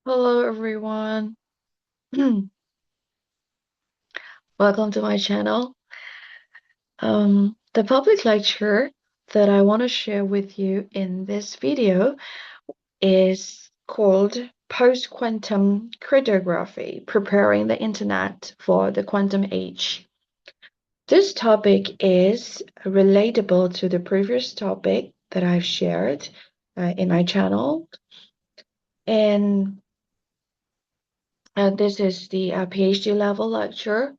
Hello everyone. Welcome to my channel. The public lecture that I want to share with you in this video is called Post-Quantum Cryptography, Preparing the Internet for the Quantum Age. This topic is relatable to the previous topic that I've shared in my channel. And this is the PhD level lecture.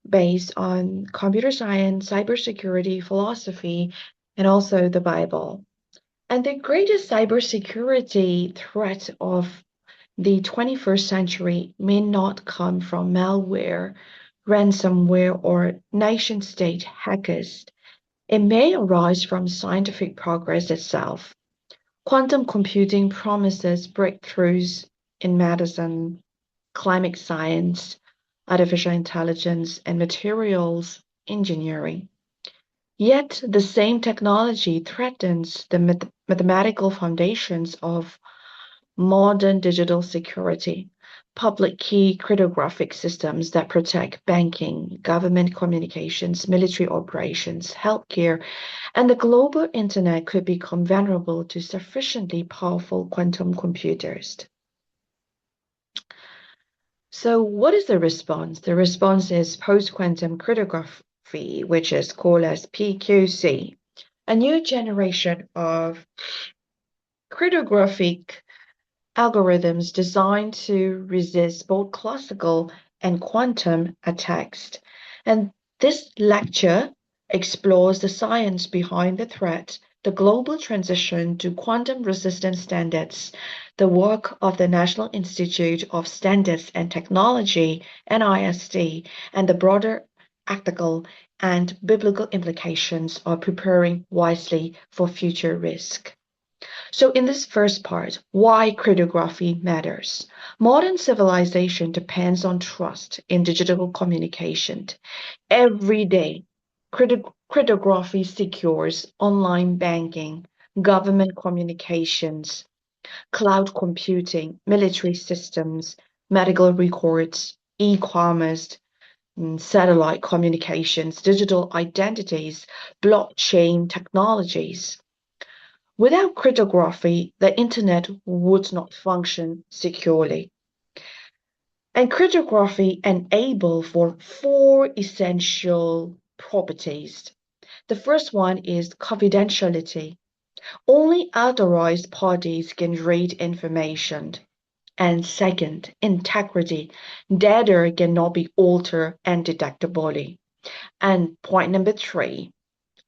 Based on computer science, cybersecurity, philosophy, and also the Bible. And the greatest cybersecurity threat of the 21st century may not come from malware, ransomware, or nation-state hackers. It may arise from scientific progress itself. Quantum computing promises breakthroughs in medicine, climate science, artificial intelligence, and materials engineering. Yet the same technology threatens the mathematical foundations of modern digital security, public key cryptographic systems that protect banking, government communications, military operations, healthcare, and the global internet could become vulnerable to sufficiently powerful quantum computers. So what is the response? The response is post-quantum cryptography, which is called as PQC, a new generation of cryptographic algorithms designed to resist both classical and quantum attacks. And this lecture explores the science behind the threat, the global transition to quantum-resistant standards, the work of the National Institute of Standards and Technology, NIST, and the broader ethical and biblical implications of preparing wisely for future risk. So in this first part, why cryptography matters. Modern civilization depends on trust in digital communication. Every day, cryptography secures online banking, government communications, cloud computing, military systems, medical records, e-commerce, satellite communications, digital identities, blockchain technologies. Without cryptography, the internet would not function securely. And cryptography enables for four essential properties. The first one is confidentiality. Only authorized parties can read information. And second, integrity. Data cannot be altered undetectably. And point number three,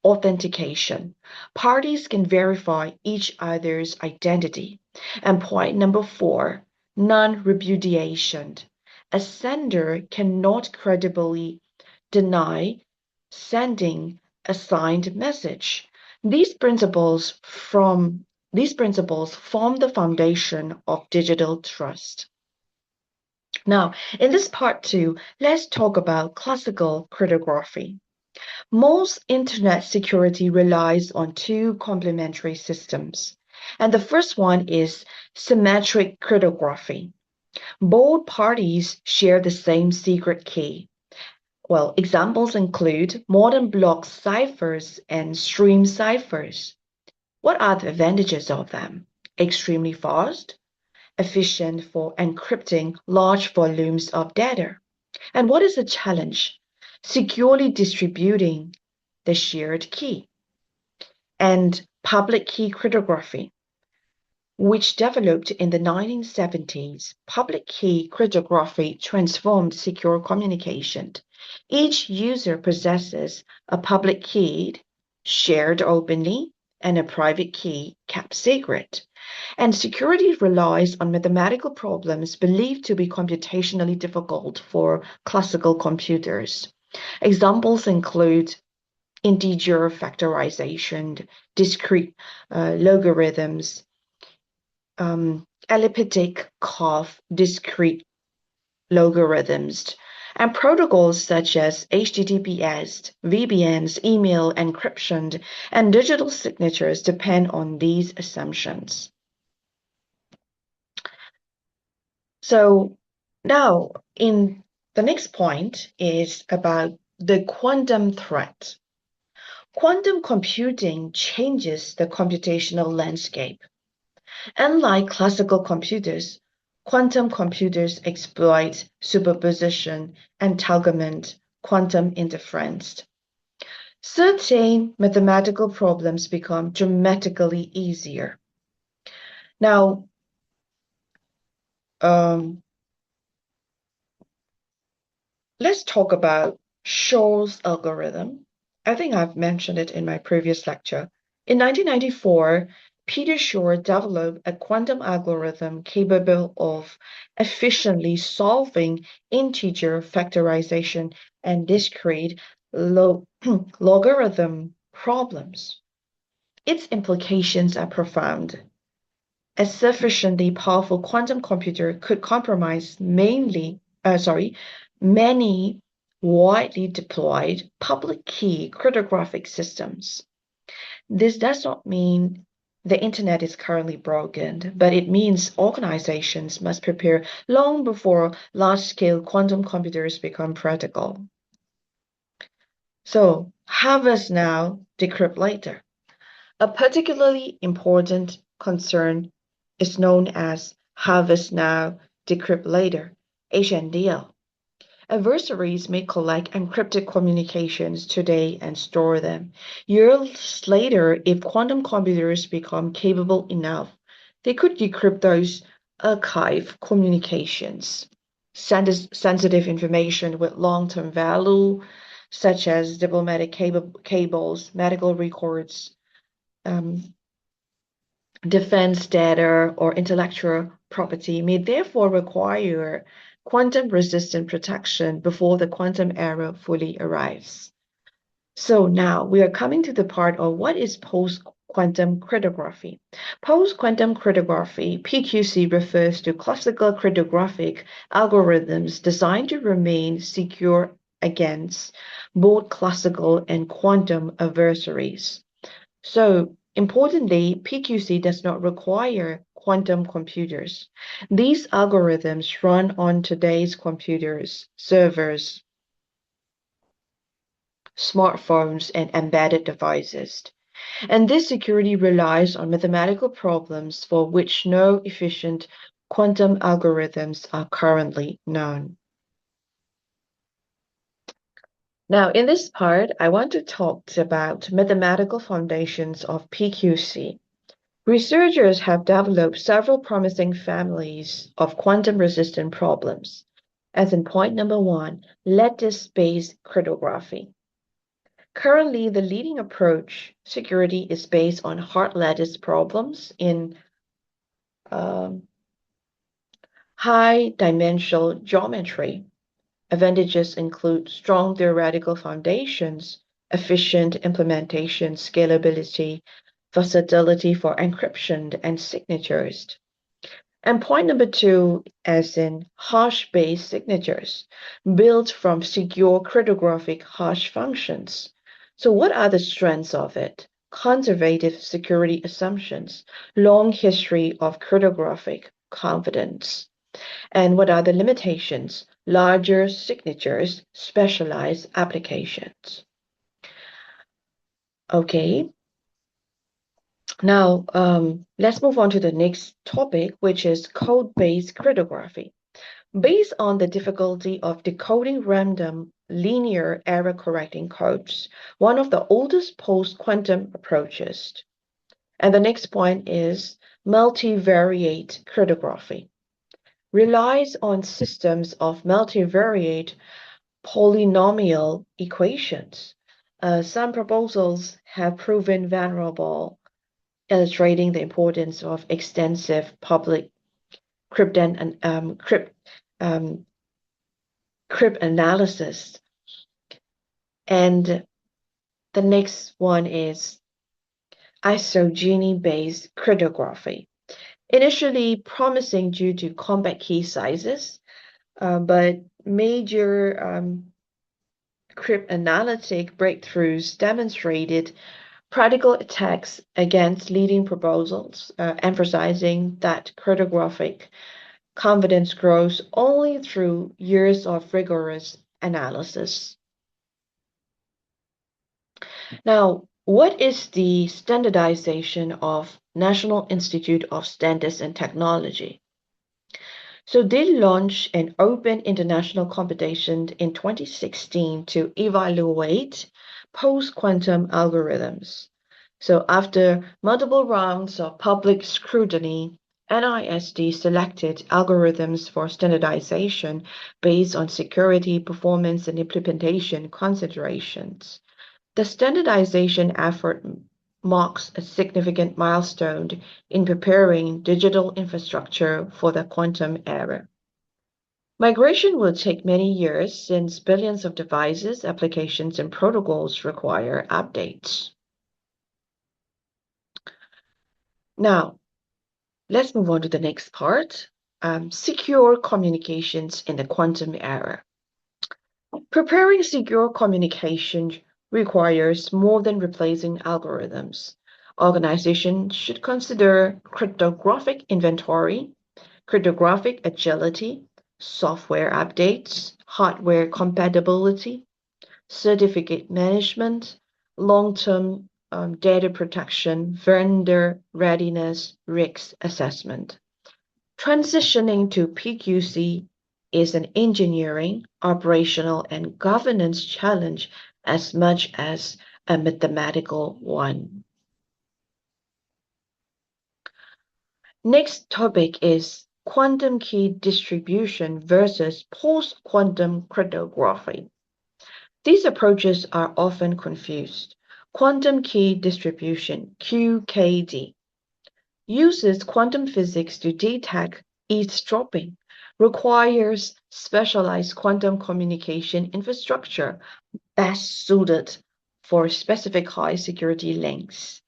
authentication. Parties can verify each other's identity. And point number four, non-repudiation. A sender cannot credibly deny sending a signed message. These principles form the foundation of digital trust. Now, in this part two, let's talk about classical cryptography. Most internet security relies on two complementary systems. And the first one is symmetric cryptography. Both parties share the same secret key. Well, examples include modern block ciphers and stream ciphers. What are the advantages of them? Extremely fast, efficient for encrypting large volumes of data. And what is the challenge? Securely distributing the shared key. And public key cryptography, which developed in the 1970s. Public key cryptography transformed secure communication. Each user possesses a public key shared openly and a private key kept secret. And security relies on mathematical problems believed to be computationally difficult for classical computers. Examples include integer factorization, discrete logarithms, elliptic curve discrete logarithms, and protocols such as HTTPS, VPNs, email encryption, and digital signatures depend on these assumptions. So now, in the next point is about the quantum threat. Quantum computing changes the computational landscape. Unlike classical computers, quantum computers exploit superposition, entanglement, quantum interference. Certain mathematical problems become dramatically easier. Now, um, let's talk about Shor's algorithm. I think I've mentioned it in my previous lecture. In 1994, Peter Shor developed a quantum algorithm capable of efficiently solving integer factorization and discrete logarithm problems. Its implications are profound. A sufficiently powerful quantum computer could compromise many widely deployed public key cryptographic systems. This does not mean the internet is currently broken, but it means organizations must prepare long before large-scale quantum computers become practical. So, harvest now, decrypt later. A particularly important concern is known as harvest now, decrypt later, HNDL. Adversaries may collect encrypted communications today and store them. Years later, if quantum computers become capable enough, they could decrypt those archive communications. Sensitive information with long-term value, such as diplomatic cables, medical records, um, defense data, or intellectual property may therefore require quantum-resistant protection before the quantum era fully arrives. So now we are coming to the part of what is post-quantum cryptography. Post-quantum cryptography, PQC, refers to classical cryptographic algorithms designed to remain secure against both classical and quantum adversaries. So importantly, PQC does not require quantum computers. These algorithms run on today's computers, servers, smartphones, and embedded devices. And this security relies on mathematical problems for which no efficient quantum algorithms are currently known. Now, in this part, I want to talk about mathematical foundations of PQC. Researchers have developed several promising families of quantum-resistant problems. As in point number one, lattice-based cryptography. Currently, the leading approach security is based on hard lattice problems in um, high-dimensional geometry. Advantages include strong theoretical foundations, efficient implementation, scalability, versatility for encryption and signatures. And point number two, as in hash-based signatures, built from secure cryptographic hash functions. So what are the strengths of it? Conservative security assumptions, long history of cryptographic confidence. And what are the limitations? Larger signatures, specialized applications. Okay, now let's move on to the next topic, which is code-based cryptography. Based on the difficulty of decoding random linear error correcting codes, one of the oldest post-quantum approaches. And the next point is multivariate cryptography. Relies on systems of multivariate polynomial equations. Some proposals have proven vulnerable, illustrating the importance of extensive public um, cryptanalysis. And the next one is isogeny-based cryptography. Initially promising due to compact key sizes, but major cryptanalytic breakthroughs demonstrated practical attacks against leading proposals, emphasizing that cryptographic Confidence grows only through years of rigorous analysis. Now, what is the standardization of National Institute of Standards and Technology? So they launched an open international competition in 2016 to evaluate post-quantum algorithms. So after multiple rounds of public scrutiny, NIST selected algorithms for standardization based on security, performance, and implementation considerations. The standardization effort marks a significant milestone in preparing digital infrastructure for the quantum era. Migration will take many years since billions of devices, applications, and protocols require updates. Now, let's move on to the next part, secure communications in the quantum era. Preparing secure communication requires more than replacing algorithms. Organizations should consider cryptographic inventory, cryptographic agility, software updates, hardware compatibility, certificate management, long-term data protection, vendor readiness, risk assessment. Transitioning to PQC is an engineering, operational, and governance challenge as much as a mathematical one. Next topic is quantum key distribution versus post-quantum cryptography. These approaches are often confused. Quantum key distribution, QKD, uses quantum physics to detect eavesdropping, requires specialized quantum communication infrastructure best suited for specific high security links.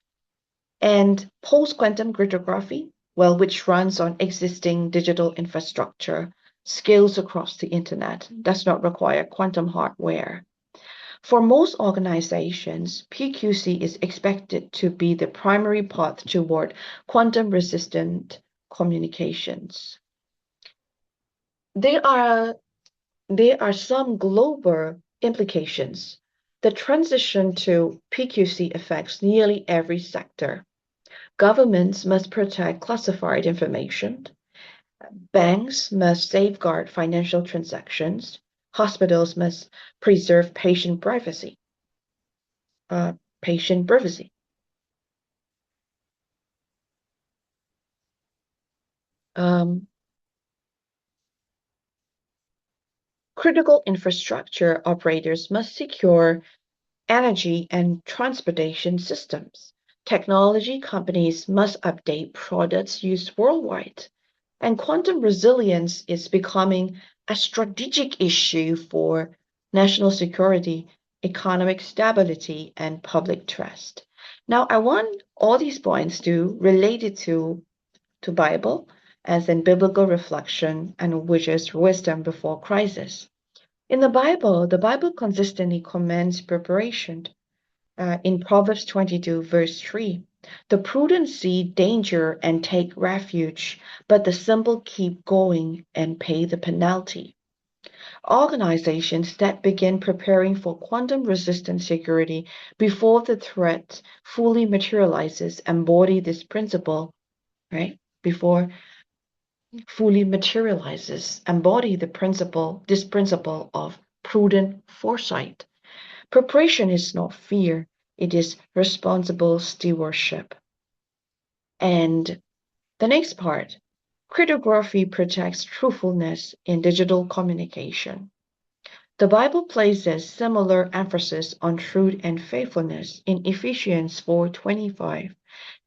And post-quantum cryptography, well, which runs on existing digital infrastructure, scales across the internet, does not require quantum hardware. For most organizations, PQC is expected to be the primary path toward quantum-resistant communications. There are some global implications. The transition to PQC affects nearly every sector. Governments must protect classified information. Banks must safeguard financial transactions. Hospitals must preserve patient privacy. Patient privacy. Critical infrastructure operators must secure energy and transportation systems. Technology companies must update products used worldwide. And quantum resilience is becoming a strategic issue for national security, economic stability, and public trust. Now, I want all these points to relate it to Bible as in biblical reflection and which is wisdom before crisis. In the Bible consistently commands preparation. In Proverbs 22, verse 3, the prudent see danger and take refuge, but the simple keep going and pay the penalty. Organizations that begin preparing for quantum resistant security before the threat fully materializes embody this principle, right? Before fully materializes, embody this principle of prudent foresight. Preparation is not fear, it is responsible stewardship. And the next part, cryptography protects truthfulness in digital communication. The Bible places similar emphasis on truth and faithfulness in Ephesians 4:25.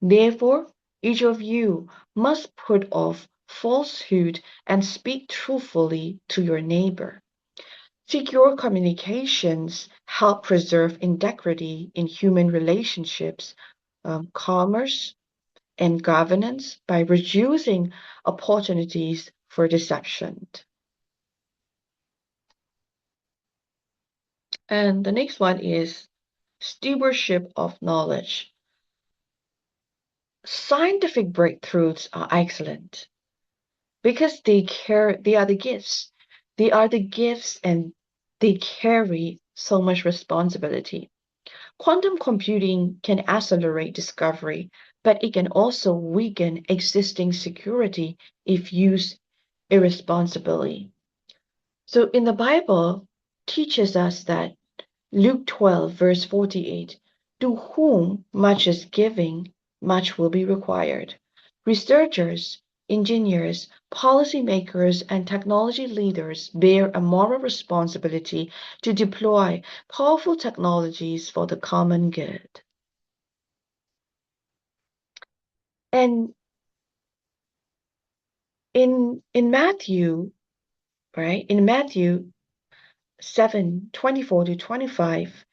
Therefore, each of you must put off falsehood and speak truthfully to your neighbor. Secure communications help preserve integrity in human relationships, commerce, and governance by reducing opportunities for deception. And the next one is stewardship of knowledge. Scientific breakthroughs are excellent, because they are the gifts. They are the gifts and they carry so much responsibility. Quantum computing can accelerate discovery, but it can also weaken existing security if used irresponsibly. So in the Bible teaches us that Luke 12 verse 48, to whom much is giving, much will be required. Researchers, engineers, policymakers, and technology leaders bear a moral responsibility to deploy powerful technologies for the common good. And in Matthew, right? In Matthew 7:24 to 25,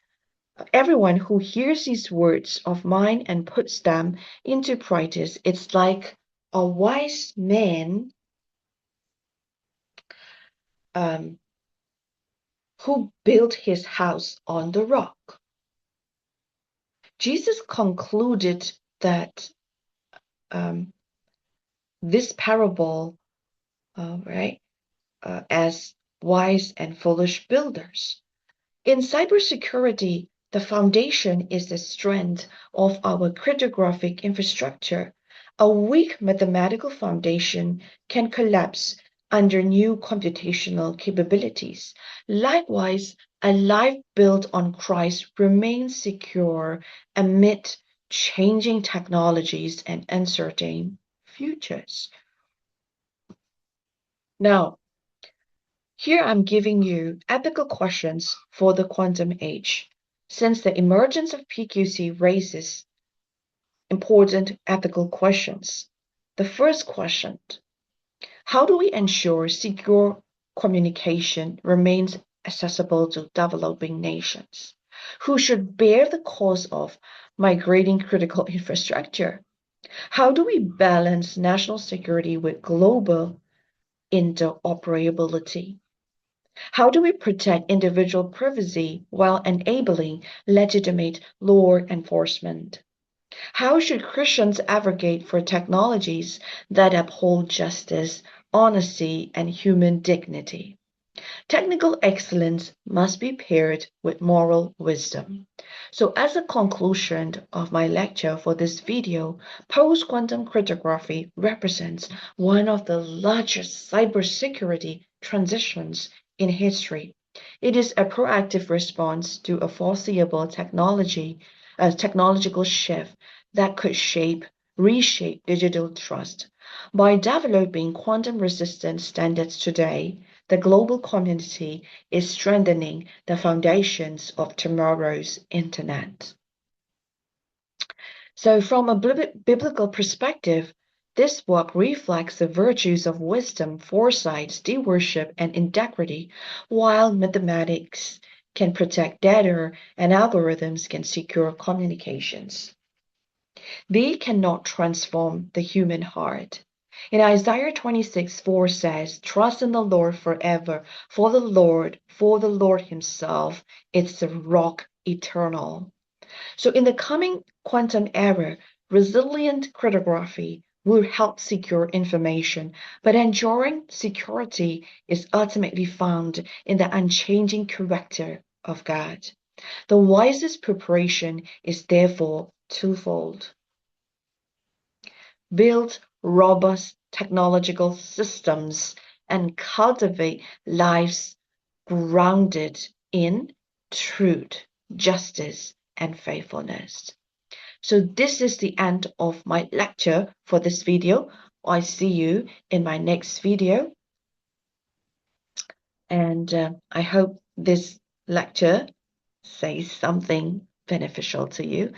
everyone who hears these words of mine and puts them into practice, it's like a wise man um, who built his house on the rock. Jesus concluded that this parable, right, as wise and foolish builders. In cybersecurity, the foundation is the strength of our cryptographic infrastructure. A weak mathematical foundation can collapse under new computational capabilities. Likewise, a life built on Christ remains secure amid changing technologies and uncertain futures. Now, here I'm giving you ethical questions for the quantum age, since the emergence of PQC raises important ethical questions. The first question, how do we ensure secure communication remains accessible to developing nations? Who should bear the cost of migrating critical infrastructure? How do we balance national security with global interoperability? How do we protect individual privacy while enabling legitimate law enforcement? How should Christians advocate for technologies that uphold justice, honesty, and human dignity? Technical excellence must be paired with moral wisdom. So as a conclusion of my lecture for this video, post-quantum cryptography represents one of the largest cybersecurity transitions in history. It is a proactive response to a foreseeable technological shift that could reshape digital trust. By developing quantum-resistant standards today, the global community is strengthening the foundations of tomorrow's internet. So, from a biblical perspective, this work reflects the virtues of wisdom, foresight, stewardship, and integrity, while mathematics can protect data and algorithms can secure communications. They cannot transform the human heart. In Isaiah 26:4 says, trust in the Lord forever, for the Lord himself, it's the rock eternal. So in the coming quantum era, resilient cryptography will help secure information, but enduring security is ultimately found in the unchanging character of God. The wisest preparation is therefore twofold. Build robust technological systems and cultivate lives grounded in truth, justice, and faithfulness. So this is the end of my lecture for this video. I see you in my next video, and I hope this lecture says something beneficial to you.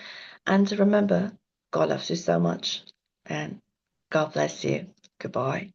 And remember, God loves you so much, and God bless you. Goodbye.